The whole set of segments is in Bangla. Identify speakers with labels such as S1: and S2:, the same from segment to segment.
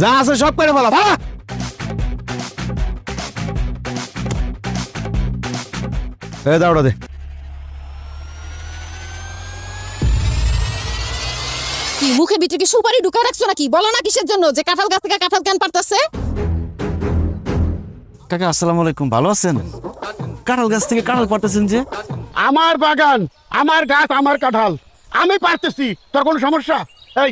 S1: যা আছে সব করে ফেলা ভাড়া। দাওড়া দে।
S2: কি মুখে ভিতরে কি সুপারি ঢুকা রাখছো নাকি? বলো না কিসের জন্য যে কাঁঠাল গাছ থেকে কাঁঠাল কেন পারতেছে?
S3: কাকা আসসালামু আলাইকুম, ভালো আছেন? কাঁঠাল গাছ থেকে কাঁঠাল পারতেছেন যে?
S1: আমার বাগান, আমার গাছ, আমার কাঁঠাল, আমি পারতেছি, তোর কোনো সমস্যা? এই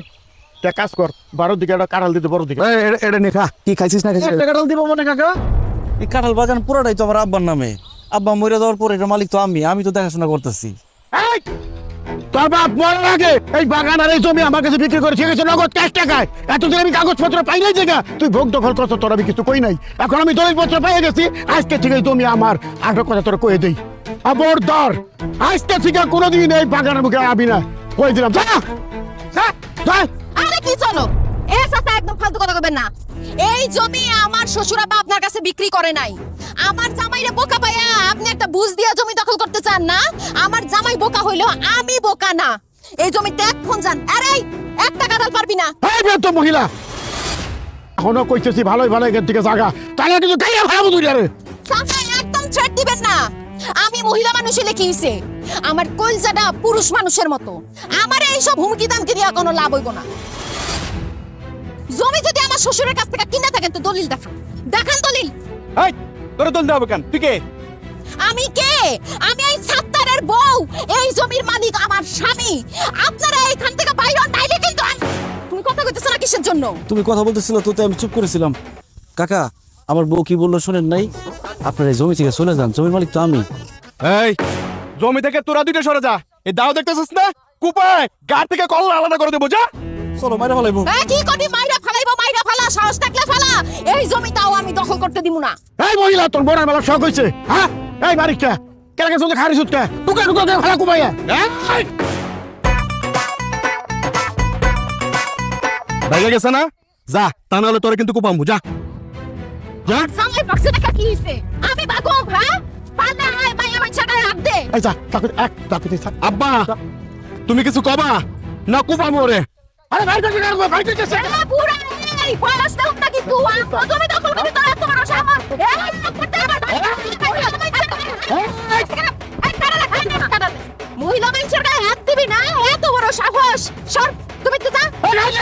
S1: একটা কাজ কর, 12 দিকে একটা কাঁঠাল দিতে, বড় দিকে এটা নে, খা। কি খাইছিস না খাইছিস? একটা কাঁঠাল দিব মনে কাকা।
S3: এই কাঁঠাল বাগান পুরোটাই তো আমার আব্বার নামে। আব্বা মরে যাওয়ার পরে এটার মালিক তো আমি তো দেখাশোনা করতেছি।
S1: এই তোর বাপ মরার আগে এই বাগান আর এই জমি আমার কাছে বিক্রি করে ঠিক আছে নগদ ক্যাশ টাকায়। এতদিন আমি কাগজপত্র পাই নাই জায়গা, তুই ভোগ দখল করছ, তোর আমি কিছু কই নাই। এখন আমি দলিলপত্র পেয়ে গেছি, আজকে থেকে জমি আমার। আর কথা তোর কয়ে দেই, খবরদার আজকে থেকে কোনোদিন এই বাগানের মুখে আবি না, কই দিলাম। যা যা যা।
S2: আরে কি চলো, এ চাচা একদম ফালতু কথা কইবেন না। এই জমি আমার শ্বশুর আব্বা আপনার কাছে বিক্রি করে নাই। আমার জামাইরে বোকা পায়া আপনি একটা বুঝ দিয়া জমি দখল করতে চান না? আমার জামাই বোকা হইলো, আমি বোকা না। এই জমিতে এখন যান। আরে একটা কাঁঠাল পারবি না।
S1: এই বেত মহিলা, এখনো কইতেছি ভালোই ভালো এখান থেকে জায়গা, তাহলে কিন্তু গাইয়া ভাড়াবো তুই। আরে
S2: চাচা একদম ছেড় দিবেন না। আমি মহিলা মানুষ হলে কি হইছে? আমার কলজাটা পুরুষ মানুষের মতো। আমার এইসব হুমকি দামকি দিয়া কোনো লাভ হইব না। জমি যদি আমার শ্বশুরের কাছ থেকে কিনে থাকেন তো দলিল দেখান, দেখান দলিল।
S3: এই তোরে দল দেব কেন? তুই কে?
S2: আমি কে? আমি এই সাত্তারের বউ, এই জমির মালিক আমার স্বামী। আপনারা এইখান থেকে বাইরে হন, নাইলে কিন্তু তুমি কথা কইতেছ না কিসের জন্য?
S3: তুমি কথা বলতেছিল তো, তাই আমি চুপ করেছিলাম। কাকা আমার বউ কি বললো শোনেন নাই? আপনার এই জমি থেকে চলে যান, জমির মালিক তো আমি।
S4: এই জমি থেকে তোরা দুইটা সরে যা। এই দাও দেখতেছিস না কুপায় গাড় থেকে কল আলাদা করে দেবো। যা
S3: চলো মাইরা ফেলাইবো।
S2: এ কি করি? মাইরা ফালাইবো, মাইরা ফালা, সাহস থাকলে ফালা। এই জমিটাও আমি দখল করতে দিব না।
S1: এই মহিলা, তোর বোনের বেলা শখ হয়েছে? হ্যাঁ, এই বাড়িটা কেন গেছে? খারি সুটকা টুকা টুকা করে ফেলা কুমাইয়া।
S4: ভাইয়া গেছে না? যা, তা নাহলে তোরে কিন্তু কুপামু। যা যা।
S2: জামাই পাকছে টাকা কি হইছে? আমি বাগো, হ্যাঁ? পালে আয় মাইয়া মাইছা গায়ে হাত দে।
S1: এই যা, তাকে এক তাকে থাক।
S4: আব্বা তুমি কিছু কবা না? কুপামু রে।
S1: আরে ভাই কাছে গেল, ভাই কাছে।
S2: এ বুড়া, এই বয়স দাও নাকি তুই? আমার জমি দখল করবি তোর এত বড় সাহস? এই করতে আমার মহিলা মানুষের গায়ে হাত দিবি না? এত বড় সাহস? সর, তুমি তো যা।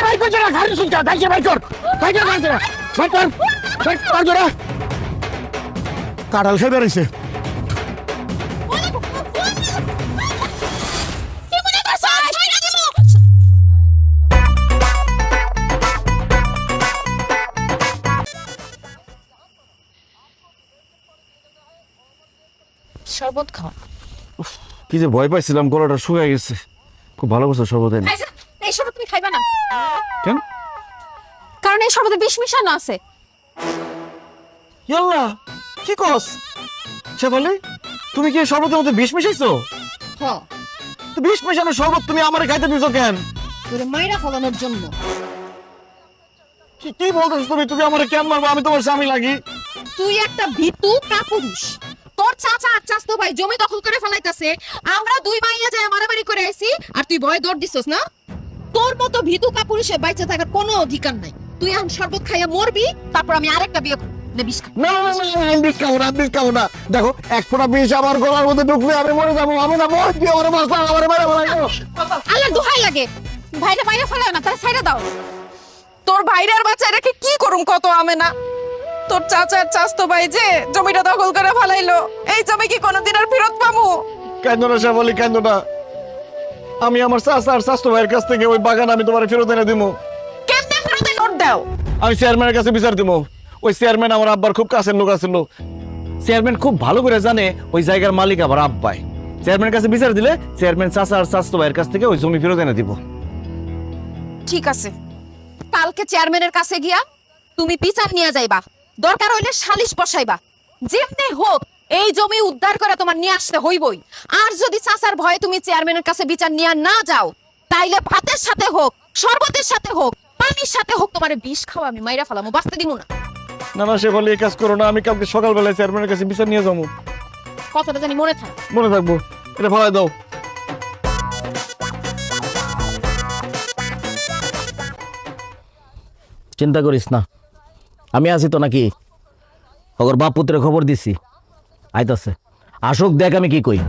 S1: ভাই কাছে খারি সুটকা গাইছে, ভাই কর, ভাই কর, ভাই কর, ভাই কর, ভাই কর জোরে। কাঁঠাল খেয়ে বেরিয়েছে।
S2: কি মনে করছ? ছাইড়া দিমু। শরবত খাও।
S3: কি যে ভয় পাইছিলাম, গলাটা শুকিয়ে গেছে। খুব ভালো করছো শরবত এনে।
S2: এই শরবত তুমি খাইবা না,
S3: কেন?
S2: কারণ এই শরবতে বিষ মিশানো আছে।
S3: ইয়াল্লা কি কস? সে বলে তুমি কি এই শরবতের মধ্যে বিষ মিশাইছো?
S2: হ্যাঁ,
S3: তো বিষ মিশানো শরবত তুমি আমারে খাইতে দিছো কেন?
S2: তোরে মাইরা ফলানোর জন্য।
S3: কি বলতেছো তুমি? তুমি আমারে কেন মারবো? আমি তোমার স্বামী লাগি।
S2: তুই একটা ভীতু কাপুরুষ। তোর চাচা আর চাচতো ভাই জমি দখল করে ফেলাইতাছে, আমরা দুই মাইয়া যায় মারামারি করে আইছি, আর তুই ভয়ে দৌড় দিছস না? তোর মতো ভীতু কাপুরুষে বাইচে থাকার কোনো অধিকার নাই। তুই এখন শরবত খাইয়া মরবি, তারপর আমি আরেকটা বিয়ে করব। নে বিষ খা।
S1: না না না, আমি বিষ খাবো না, বিষ খাবো না। দেখো, এক ফোঁটা বিষ আমার গলার মধ্যে ঢুকলে আমি মরে যাবো। আমি না মরে দিয়ে আমার বাসা আমার মেরে ফেলাইবো।
S2: আল্লাহর দোহাই লাগে, ভাইরা বাইরে ফেলাও না, তারা ছাইড়া দাও।
S5: তোর ভাইরার বাচ্চা রেখে কি করুম কত আমি না? তোর চাচার চাস্তো ভাই যে জমিটা দখল করে ফেলাইলো, এই জমি কি কোনোদিন আর ফেরত পাবো?
S4: কেন না সে বলি, কেন না? আমি আমার চাচা আর চাচতো ভাইয়ের কাছ থেকে ওই বাগান আমি তোমার ফেরত এনে দিবো।
S5: কেমনে ফেরত নোট দাও?
S4: আমি চেয়ারম্যানের কাছে বিচার দিবো। ওই চেয়ারম্যান আমার আব্বার খুব কাছের লোক আছিল। চেয়ারম্যান খুব ভালো করে জানে ওই জায়গার মালিক আবার আব্বাই। চেয়ারম্যানের কাছে বিচার দিলে চেয়ারম্যান চাচা আর চাচতো ভাইয়ের কাছ থেকে ওই জমি ফেরত এনে দিব।
S2: ঠিক আছে, কালকে চেয়ারম্যানের কাছে গিয়া তুমি বিচার নিয়ে যাইবা, দরকার হইলে সালিশ বসাইবা। যেমনি হোক এই জমি উদ্ধার করে তোমার নিয়ে আসতে হইবই। আর যদি চাচার ভয়ে তুমি চেয়ারম্যানের কাছে বিচার নিয়ে না যাও, তাইলে ভাতের সাথে হোক, শরবতের সাথে হোক, পানির সাথে হোক, তোমার বিষ খাওয়া আমি মাইরা ফেলামু, বাঁচতে দিব না।
S4: না না, সে বলে এই কাজ করো না। আমি কালকে সকালবেলায় চেয়ারম্যানের কাছে বিচার নিয়ে যাবো।
S2: কথাটা জানি মনে থাকে।
S4: মনে থাকবো। এটা ফেলাই দাও। চিন্তা করিস না, আমি আছি তো নাকি। ওর বাপ পুত্রের খবর দিছি, আইতাছে। আসুক, দেখ আমি কি কই।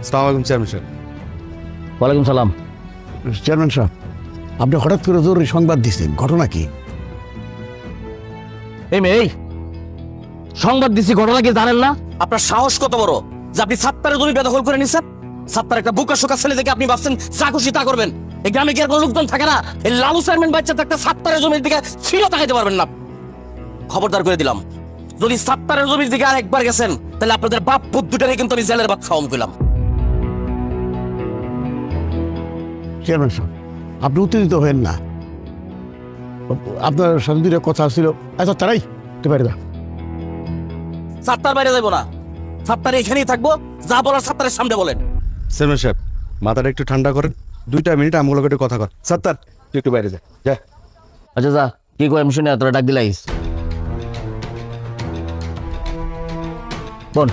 S6: আসসালামু আলাইকুম চেয়ারম্যান সাহেব।
S4: ওয়ালাইকুম সালাম।
S1: চেয়ারম্যান সাহেব, আপনি হঠাৎ করে জরুরি সংবাদ দিচ্ছেন, ঘটনা কি?
S4: এই মেয়ে, এই সংবাদ দিছি, ঘটনা কি জানেন না? আপনার সাহস কত বড় যে আপনি সাত্তারের জমি বেদখল করে নিছেন? সাত্তার একটা বুকা শোকা ছেলে দেখে আপনি ভাবছেন যা খুশি তা করবেন। এই গ্রামে কি আর কোনো লোকজন থাকে না? এই লালু চেয়ারম্যান বাচ্চা থাকতে সাত্তারের জমির দিকে ফিরে তাকাইতে পারবেন না। খবরদার করে দিলাম, যদি সাত্তারের জমির দিকে আর একবার গেছেন তাহলে আপনাদের বাপ পুত দুটারে কিন্তু আমি জেলের ভাত খাওয়াম কইলাম।
S1: চেয়ারম্যান সাহেব, আপনি উত্তেজিত হবেন না। আপনার সাথে দুটো কথা ছিল, আচ্ছা তারাই তো বাইরে যা।
S4: সাত্তার বাইরে যাবো না, সাত্তার এখানেই থাকবো, যা বলার সাত্তারের সামনে বলেন।
S6: চেয়ারম্যান সাহেব, মাথাটা একটু ঠান্ডা করেন, 2 মিনিট আমগুলোকে একটু কথা কর। সাত্তার, তুই একটু বাইরে যা যা।
S4: আচ্ছা যা, কি কই আমি শুনে তোরা ডাক দিলাইস। বল।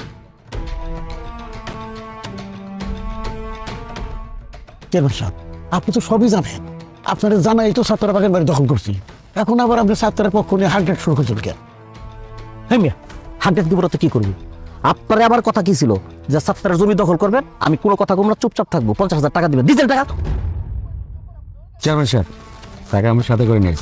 S1: চেয়ারম্যান সাহেব, আপনি তো সবই জানেন। আপনার জানাই তো সাত্তারা বাগের বাড়ি দখল করছি, এখন আবার আপনি সাত্তারের পক্ষ নিয়ে হান্ড্রেড শুরু করছেন কেন?
S4: হ্যাঁ মিয়া, হান্ড্রেড দিব তো কি করবি? আপনারে আবার কথা কি ছিল যে সাত্তারের জমি দখল করবেন? আমি কোনো কথা কম না, চুপচাপ থাকবো। 50,000 টাকা দিবেন, ডিজেল টাকা।
S6: চেয়ারম্যান সাহেব, টাকা আমার সাথে করে নিয়ে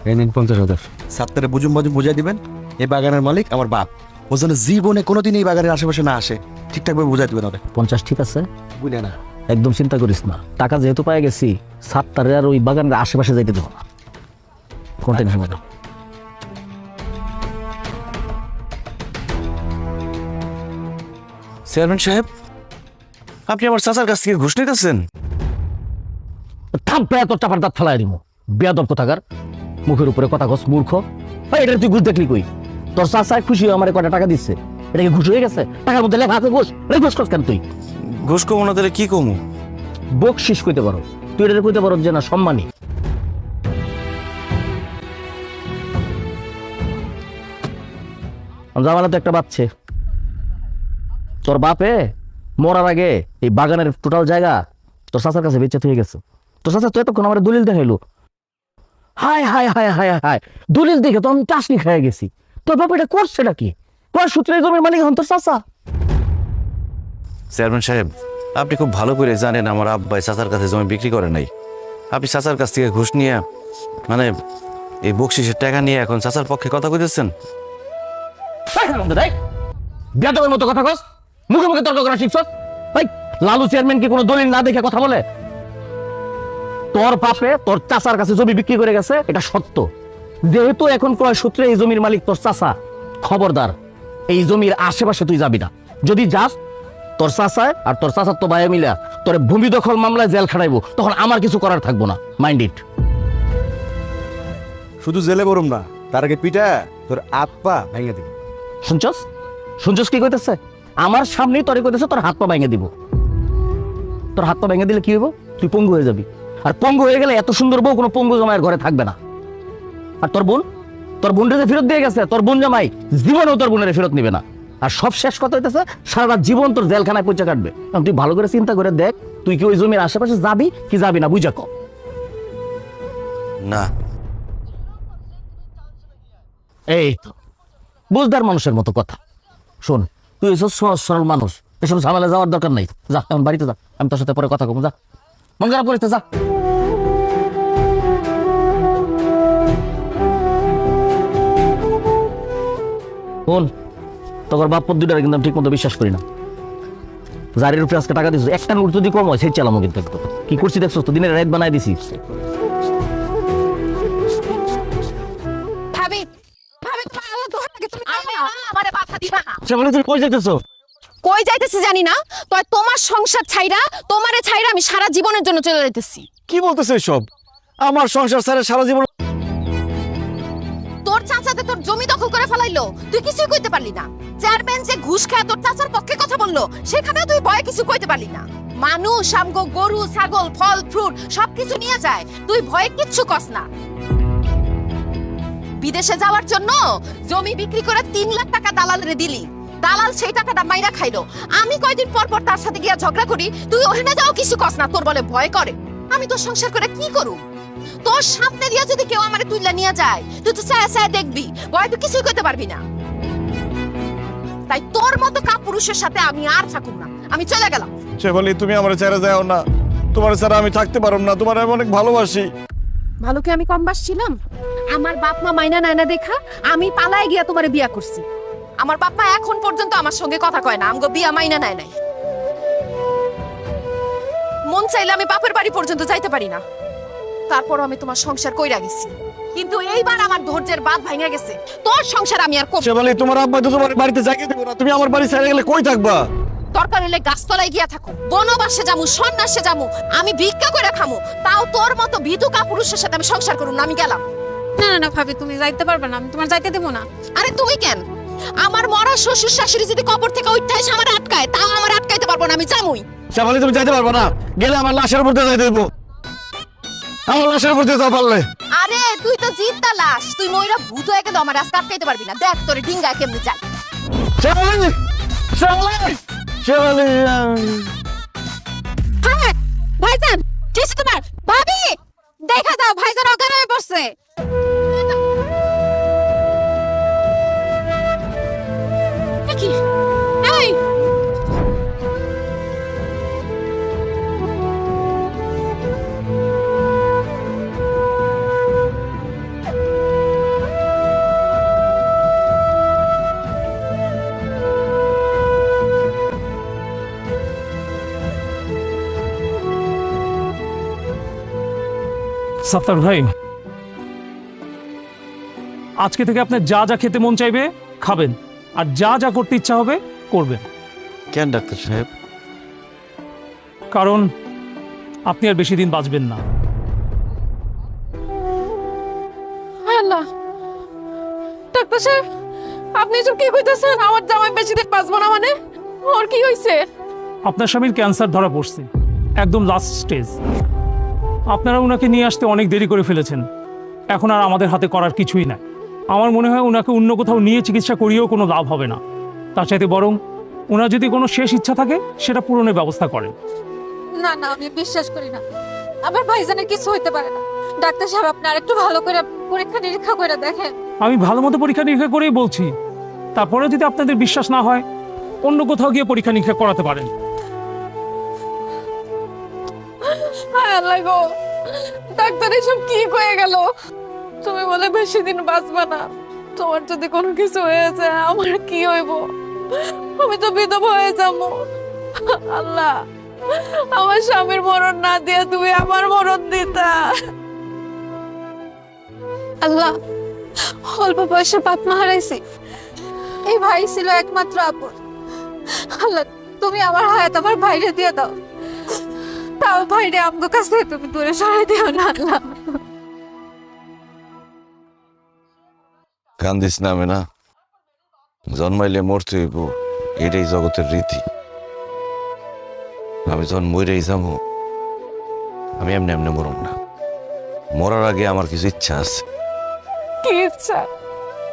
S6: এই নিন 50,000। সাত্তারে বুঝুম বুঝাই দিবেন, এই বাগানের মালিক আমার বাপ। ও যেন জীবনে কোনোদিন এই বাগানের আশেপাশে না আসে, ঠিকঠাকভাবে বুঝাই দিবেন ওরে।
S4: 50 ঠিক আছে,
S6: বুঝলে না?
S4: একদম চিন্তা করিস না। টাকা যেহেতু পাই গেছি, সাত্তারের আর ওই বাগানের আশেপাশে যাইতে দেবো না, কোনো টেনশন নেই।
S6: চেয়ারম্যান সাহেব, আপনি আমার চাচার কাছ থেকে ঘুষ নিতেছেন?
S4: থাম, প্রায় তোর চাপার দাঁত ফেলাই দিব। বেয়াদব কোথাকার, মুখের উপরে কথা কস মূর্খ। এটা তুই ঘুষ দেখলি কই? তোর চাচায় খুশি হয়ে আমার কয়টা টাকা দিচ্ছে, এটা কি ঘুষ হয়ে গেছে? টাকার মধ্যে লেখা আছে ঘুষ, ঘুষ কস কেন তুই?
S6: ঘুষ কমো না তাহলে কি কমু?
S4: বকশিস কইতে পারো তুই, এটা কইতে পারো যে না সম্মানী। জামালা তো একটা বাচ্চে, তোর বাপে মরার আগে এই বাগানের টোটাল জায়গা তোর চাচার কাছে বেচে হয়ে গেছে। তোর চাচা তো এতক্ষণ আমার দলিল দেখাইলো। হায় হায় হায় হায় হায়, দলিল দেখে তো আমি টাসনি খেয়ে গেছি। তোর বাপ এটা করছে নাকি? কয় সূত্রে জমির মালিক হন তোর চাচা?
S6: চেয়ারম্যান সাহেব, আপনি খুব ভালো করে জানেন আমার আব্বাই চাচার কাছে জমি বিক্রি করে নাই। আপনি চাচার কাছ থেকে ঘুষ নিয়ে, মানে এই বকশিসের টাকা নিয়ে এখন চাচার পক্ষে কথা কইতেছেন?
S4: বেয়াদবের মতো কথা কস, মুখে মুখে তর্ক করা শিখছ? লালু চেয়ারম্যান কি কোনো দলিল না দেখে কথা বলে? তোর বাপে তোর চাচার কাছে জমি বিক্রি করে গেছে, এটা সত্য। যেহেতু এখন ক্রয় সূত্রে এই জমির মালিক তোর চাচা, খবরদার এই জমির আশেপাশে তুই যাবি না। যদি যাস, তোর চাচায় আর তোর চাচার তো ভাই মিলা তোর ভূমি দখল মামলায় জেল খাটাইবো, তখন আমার কিছু করার থাকবো না। Mind it.
S6: শুধু জেলে বরুম না, তার আগে পিটা তোর হাত পা ভেঙে দিবি।
S4: শুনছস? শুনছস কি কইতেছে? আমার সামনেই তোরে কইতেছে তোর হাত পা ভেঙে দিব। তোর হাত পা ভেঙে দিলে কি হইব? তুই পঙ্গু হয়ে যাবি। আর পঙ্গু হয়ে গেলে এত সুন্দর বউ কোনো পঙ্গু জামাইয়ের ঘরে থাকবে না। আর তোর বোন, তোর বোনটা যে ফেরত দিয়ে গেছে, তোর বোন জামাই জীবনেও তোর বোনের ফেরত নিবে না। আর সব শেষ কথা হইতেছে, সারা জীবন তোর জেলখানায় পয়সা কাটবে। তুই ভালো করে চিন্তা করে দেখ, তুই কি ওই জমির আশেপাশে যাবি কি যাবি না, বুঝা কর।
S6: না,
S4: এই তো বুঝদার মানুষের মতো কথা। শোন, তুই এসব সহজ সরল মানুষ, এসব ঝামেলা যাওয়ার দরকার নাই। যা এখন বাড়িতে যা, আমি তোর সাথে পরে কথা কম। যা, মন খারাপ করিস যা। শোন, তোর বাপ দুটারে কিন্তু আমি ঠিক মতো বিশ্বাস করি না। জারির উপরে আজকে টাকা দিচ্ছিস, একটা নোট যদি কম হয় সেই চালামো কিন্তু একদম। কি করছি দেখছো তো, দিনের রাত বানাই দিছিস।
S2: ভাবি, ভাবি তোমার আল্লাহ দোহাই লাগে, তুমি আমারে বাধা দিবা না।
S4: সে বলে তুই কই যাইতেছো?
S2: কই যাইতেছি জানি না, তবে তোমার সংসার ছাইরা, তোমারে ছাইরা আমি সারা জীবনের জন্য চলে যাইতেছি।
S6: কি বলতেছে সব? আমার সংসার ছাড়া সারা জীবন?
S2: তোর চাচাতে তোর জমি দখল করে ফেলাইলো, তুই কিছুই কইতে পারলি না। চেয়ারম্যান যে ঘুষ খায় তোর চাচার পক্ষে কথা বললো, সেখানে তুই ভয়ে কিছু কইতে পারলি না। মানুষ আমগো গরু ছাগল ফল ফ্রুট সবকিছু নিয়ে যায়, তুই ভয়ে কিচ্ছু কস না। বিদেশে যাওয়ার জন্য জমি বিক্রি করে 3 লাখ টাকা দালালরে দিলি, দালাল সেই টাকাটা মাইরা খাইলো। আমি কয়দিন পর পর তার সাথে গিয়া ঝগড়া করি, তুই ওখানে যাও কিছু কস না, তোর বলে ভয় করে। আমি তো সংসার করে কি করু? তোর সামনে দিয়া যদি কেউ আমারে তুইলা নিয়ে যায়, তুই তো চায়া চায়া দেখবি, ভয় তো কিছুই করতে পারবি না। তাই তোর মতো কাপুরুষের সাথে আমি আর থাকুম না, আমি চলে গেলাম।
S4: শেফালি, তুমি আমার ছেড়ে যাও না, তোমার ছাড়া আমি থাকতে পারব না, তোমার আমি অনেক ভালোবাসি।
S2: ভালো কি আমি কম বাসছিলাম? আমার বাপ মা মাইনা নাইনা দেখা আমি পালায় গিয়া তোমারে বিয়া করছি। আমার বাপ মা এখন পর্যন্ত আমার সঙ্গে কথা কয় না, আমগো বিয়া মাইনা নাই নাই। মন চাইলে আমি বাপের বাড়ি পর্যন্ত যাইতে পারি না, তারপর আমি তোমার সংসার কইরা গেছি। কিন্তু এইবার আমার ধৈর্যের বাঁধ ভাঙা গেছে, তোর সংসার আমি আর করব।
S4: শেফালি, তোমার আব্বা তো তোমার বাড়িতে যাইতে দেবো না, তুমি আমার বাড়ি ছেড়ে গেলে কই থাকবা?
S2: দরকার হলে গাছতলায় গিয়া থাকো, বনবাসে যামু, সন্ন্যাসে যামু, আমি ভিক্ষা করে খামু, তাও তোর মতো বিধু কাপুরুষের সাথে আমি সংসার করুম না। আমি গেলাম।
S5: না না না ভাবি, তুমি যাইতে পারবে না, আমি তোমার যাইতে দেবো না।
S2: আরে তুমি কেন? আমার মরা শ্বশুর শাশুড়ি যদি কবর থেকে উঠতে এসে আমার আটকায়, তাও আমার আটকাইতে পারবো না, আমি যামুই।
S4: শেফালি, তুমি যাইতে পারবা না, গেলে আমার লাশের উপর দিয়ে যাইতে দেবো, আমার লাশের উপর দিয়ে যাও পারলে।
S2: আরে তুই তো জিদ্দা লাশ, তুই ময়রা ভূত হয়ে গেলে আমার রাস্তা আটকাইতে পারবি না। দেখ তোরে ডিঙ্গায় কেমনে যায়।
S4: শেফালি, শেফালি, শেফালি।
S2: হ্যাঁ ভাইজান, কি হইছে তোমার? ভাবি দেখা যাও, ভাইজান অজ্ঞান হয়ে পড়ছে। কি এই
S7: সাত্তার ভাই, আজকে থেকে আপনার যা যা খেতে মন চাইবে খাবেন, আর যা যা করতে ইচ্ছা হবে করবেন।
S6: কেন ডাক্তার সাহেব?
S7: কারণ আপনি আর বেশি দিন বাঁচবেন না।
S5: আল্লাহ, ডাক্তার সাহেব আপনি এসব কি কইতেছেন? আমার জামাই বেশি দিন বাঁচবো না মানে? ওর কি হইছে?
S7: আপনার স্বামীর ক্যান্সার ধরা পড়ছে, একদম লাস্ট স্টেজ। আপনারা ওনাকে নিয়ে আসতে অনেক দেরি করে ফেলেছেন, এখন আর আমাদের হাতে করার কিছুই নাই। আমার মনে হয় ওনাকে অন্য কোথাও নিয়ে চিকিৎসা করিয়েও কোনো লাভ হবে না, তার চাইতে বরং ওনার যদি কোনো শেষ ইচ্ছা থাকে সেটা পূরণের ব্যবস্থা করেন।
S8: না না, আমি বিশ্বাস করি না, আমার ভাইজানের কিছু হইতে পারে না। ডাক্তার সাহেব আপনি আরেকটু ভালো করে পরীক্ষা নিরীক্ষা করে দেখেন।
S7: আমি ভালো মতো পরীক্ষা নিরীক্ষা করেই বলছি, তারপরে যদি আপনাদের বিশ্বাস না হয় অন্য কোথাও গিয়ে পরীক্ষা নিরীক্ষা করাতে পারেন।
S5: হায় আল্লাহ গো, ডাক্তার এসব কি কয়ে গেল? তুমি বলে বেশি দিন বাঁচবা না, তোমার যদি কোনো কিছু হয়ে যায় আমার কি হইব? আমি তো বিধবা হয়ে যাবো। আল্লাহ, আমার স্বামীর মরণ না দিয়ে তুমি আমার মরণ দিতা।
S8: আল্লাহ, অল্প বয়সে বাপ মা হারাইছি, এই ভাই ছিল একমাত্র আপন। আল্লাহ, তুমি আমার হায়াত আমার ভাইরে দিয়ে দাও, তাও ভাইরে আমগো কাছ থেকে তুমি দূরে সরাই দিও না। আল্লাহ,
S6: কান্দিস না মেনা, জন্মাইলে মরতে হইব, এটাই জগতের রীতি। আমি যখন মরেই যাবো, আমি এমনি এমনি মরম না, মরার আগে আমার কিছু ইচ্ছা আছে।
S5: কি ইচ্ছা?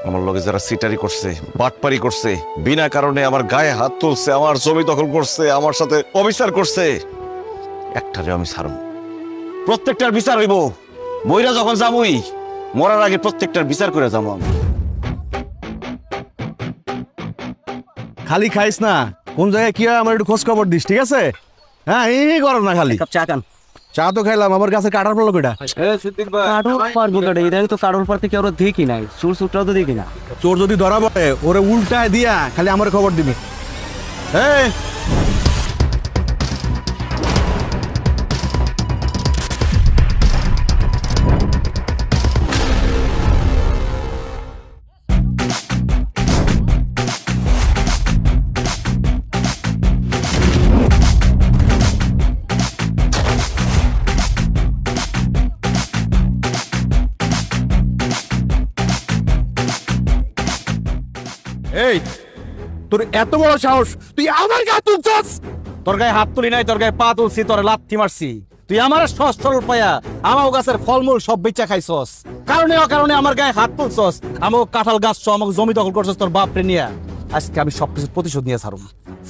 S6: আমার লগে যারা সিটারি করছে, বাটপারি করছে, বিনা কারণে আমার গায়ে হাত তুলছে, আমার জমি দখল করছে, আমার সাথে অবিচার করছে, একটারে আমি ছাড়ব। প্রত্যেকটার বিচার হইব। মইরা যখন যাবই, মরার আগে প্রত্যেকটার বিচার করে যাবো আমি।
S9: খালি খাইস না, কোন জায়গায় কি হয় আমার একটু খোঁজ খবর দিস, ঠিক আছে? হ্যাঁ, এই করো না খালি।
S3: চা কান
S9: চা তো খাইলাম, আমার কাছে কাটার পড়লো কেটা?
S3: কাঠল পারবো কেটে, এটা তো কাঠল পার থেকে ওরা দেখি নাই, সুর সুরটাও তো দেখি না।
S9: চোর যদি ধরা পড়ে ওরে উল্টায় দিয়া খালি আমার খবর দিবি। এই এই, তোর এত বড় সাহস, তুই আমার গায়ে তুলছস?
S4: তোর গায়ে হাত তুলি নাই, তোর গায়ে পা তুলছি, তোর লাথি মারছি।
S3: তুই আমার সহজ সরল পায়া আমার গাছের ফলমূল সব বেচা খাইছস, কারণে অকারণে আমার গায়ে হাত তুলছস, আমাকে কাঁঠাল গাছ সহ আমাকে জমি দখল করছস তোর বাপরে নিয়ে। আজকে আমি সবকিছু প্রতিশোধ নিয়ে ছাড়ুম।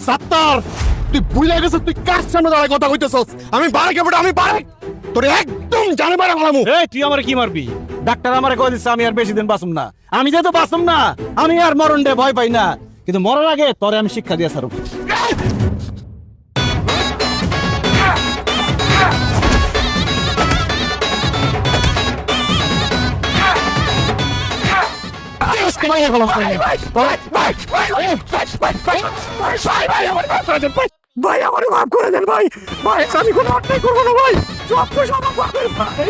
S1: সাত্তার, তুই ভুলে গেছিস তুই কার সামনে দাঁড়ায় কথা কইতেছস? আমি বারেকে বড়, আমি বারেক তোর একদম জানে বারে বলামু।
S3: এই তুই আমারে কি মারবি? ডাক্তার আমারে কই দিছে আমি আর বেশি দিন বাঁচুম না। আমি যেহেতু বাঁচুম না, আমি আর মরণ ডে ভয় পাই না, কিন্তু মরার আগে তোরে আমি শিক্ষা দিয়ে ছাড়ুম।
S1: ভাই আমার মাফ করে দেন ভাই, ভাই আমি কোনো অন্যায় করবো না ভাই, সব কিছু আমার বাপের ভাই,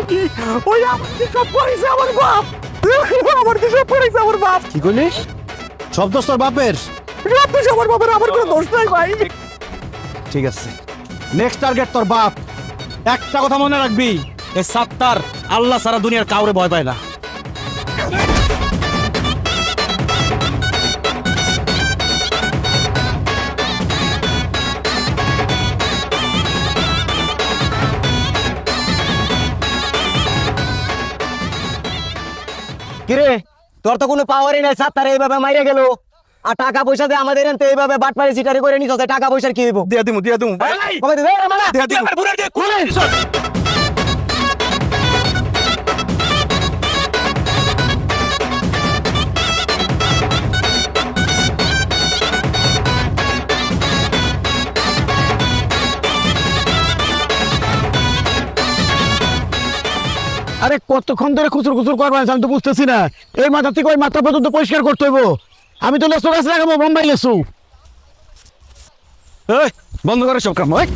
S1: ওই আমার কি সব করেছে আমার বাপ, আমার কি সব করেছে আমার বাপ।
S3: কি কইলিস? সব দোষ তোর বাপের?
S1: সব কিছু আমার বাপের, আমার কোনো দোষ নাই ভাই।
S3: ঠিক আছে, নেক্সট টার্গেট তোর বাপ। একটা কথা মনে রাখবি, এই সাত্তার আল্লাহ সারা দুনিয়ার কাউরে ভয় পায় না।
S10: কিরে তোর তো কোনো পাওয়ারই নাই, সাত্তার এইভাবে মাইরে গেল, আর টাকা পয়সা দিয়ে আমাদের এনতে এইভাবে বাটপাড়ি সিটারি করে নিছ, টাকা পয়সার কি হইব?
S9: দিয়া দিমু
S10: কবে দিবে? এ মামা!
S9: দিয়া দিমু।
S1: আরে কতক্ষণ ধরে খুচুর খুচুর করবেন আমি তো বুঝতেছি না। এই মাথা থেকে ওই মাথা পর্যন্ত পরিষ্কার করতে হইব। আমি তো লেসু গাছ লাগাবো, বোম্বাই লেসু।
S9: এই বন্ধ করে সব কাম। এই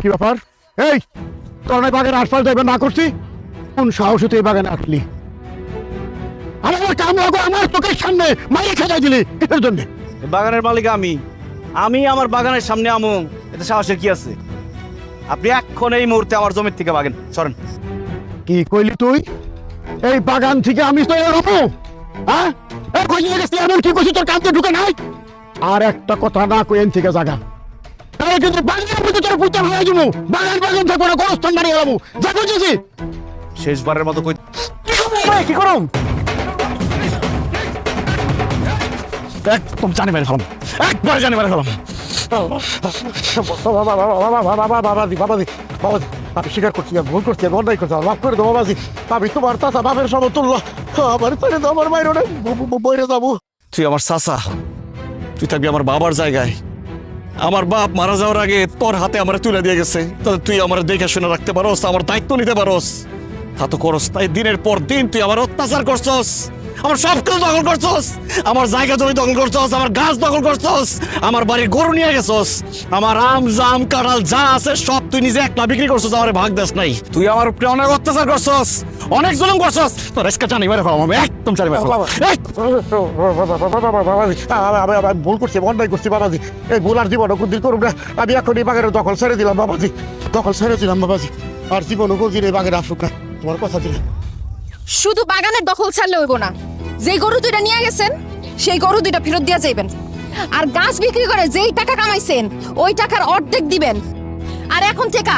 S1: কি ব্যাপার? এই তোর না বাগানে আশপাশ দেবেন না করছি, কোন সাহসে তুই এই বাগানে আসলি? আমার কাম লাগো আমার চোখের সামনে মাইরে খেদাই দিলি এটার জন্য।
S3: বাগানের মালিক আমি, আমি আমার বাগানের সামনে আমু, এতে সাহসের কি আছে? আপনি এখন এই মুহূর্তে আমার জমির থেকে বাগেন, সরেন।
S1: কি কইলি তুই? এই বাগান থেকে আমি তো এরকম, হ্যাঁ কই নিয়ে গেছি এমন কি কইছি তোর কাছে ঢুকে নাই? আর একটা কথা না কই এন থেকে জাগা, তাহলে কিন্তু বাগানের মধ্যে তোর পুঁতে হয়ে যাবো, বাগান বাগান থাকবো না, গোরস্থান বাড়িয়ে যাবো, যা বুঝেছি।
S3: শেষবারের মতো কই
S1: কি করুম? একদম জানি মেরে ফেলাম, একবার জানি মেরে ফেলাম। বাবাজি বাবাজি বাবাজি, আমি স্বীকার করছি, আমি ভুল করছি, আমি অন্যায় করছি, মাফ করে দেবো বাবাজি। আমি তোমার চাচা বাপের সমতুল্য, আমার ছেড়ে দাও, আমার বাইরে বইরে যাবো।
S9: তুই আমার চাচা, তুই থাকবি আমার বাবার জায়গায়। আমার বাপ মারা যাওয়ার আগে তোর হাতে আমার তুলে দিয়ে গেছে, তাহলে তুই আমার দেখে শুনে রাখতে পারোস, আমার দায়িত্ব নিতে পারোস, তা তো করস তাই। দিনের পর দিন তুই আমার অত্যাচার করছস, আমার সব কিছু দখল করছস, আমার জায়গা জমি দখল করছস, আমার গাছ দখল করছস, আমার বাড়ির গরু নিয়ে গেছস, আমার আম জাম কাঁঠাল যা আছে সব তুই নিজে একলা বিক্রি করছস, আমার ভাগ দাস নাই। তুই আমার উপরে অনেক অত্যাচার করছস, অনেক জুলুম করছস, তোর আজকে জানি মেরে ফেলাম, আমি একদম জানি মেরে ফেলাম।
S1: আমি ভুল করছি, অন্যায় করছি বাবাজি, এই ভুল আর জীবন কোনদিন করুন না। আমি এখন এই বাগানের দখল ছেড়ে দিলাম বাবাজি, দখল ছেড়ে দিলাম বাবাজি, আর জীবন কোনদিন এই বাগানে আসুক না, তোমার কথা দিলাম।
S2: শুধু বাগানের দখল ছাড়লে হইব না, যে গরু দুইটা নিয়ে গেছেন সেই গরু দুইটা ফেরত দিয়া যাইবেন, আর গাছ বিক্রি করে যেই টাকা কামাইছেন ওই টাকার অর্ধেক দিবেন। আর এখন থেকে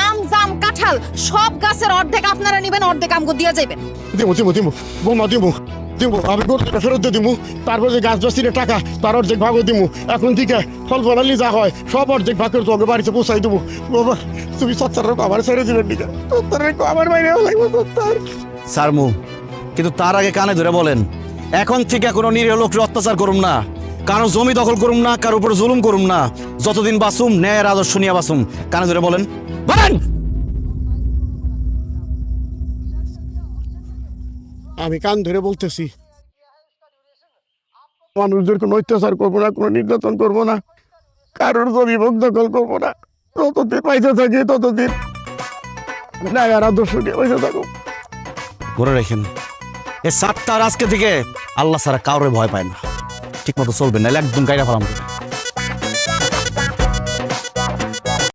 S2: আম জাম কাঁঠাল সব গাছের অর্ধেক আপনারা নিবেন, অর্ধেক আমগো দিয়া যাইবেন।
S1: দিমু দিমু দিমু বৌমা দিমু দিমু, আমি গরুটা ফেরত দিয়ে দিমু, তারপর যে গাছ বাসির টাকা তার অর্ধেক ভাগও দিমু। এখন থেকে ফল ফলালি যা হয় সব অর্ধেক ভাগ করে তোকে বাড়িতে পৌঁছাই দেবো। বাবা তুমি সত্তর আমার ছেড়ে দিলেন ঠিক আছে, আমার বাইরে লাগবে সত্তর।
S3: সারমু, কিন্তু তার আগে কানে ধরে বলেন, এখন থেকে কোনো নিরীহ লোককে অত্যাচার করুম না, কারো জমি দখল করুম না, কারো উপর জুলুম করুম না, যতদিন বাঁচুম ন্যায়ের আদর্শ নিয়ে বাঁচুম। কানে ধরে বলেন, বলেন।
S1: আমি কান ধরে বলতেছি, মানুষদের কোনো অত্যাচার করবো না, কোনো নির্যাতন করবো না, কারোর জমি ভোগ দখল করবো না, যতদিন পাইতে থাকি ততদিন ন্যায়ের আদর্শ নিয়ে পয়সা থাকো।
S3: করে রেখেন, এ সাতটার আজকে থেকে আল্লাহ ছাড়া কারোর ভয় পায় না, ঠিক মতো চলবেন, নাহলে একদম গাইরা ফেলাম।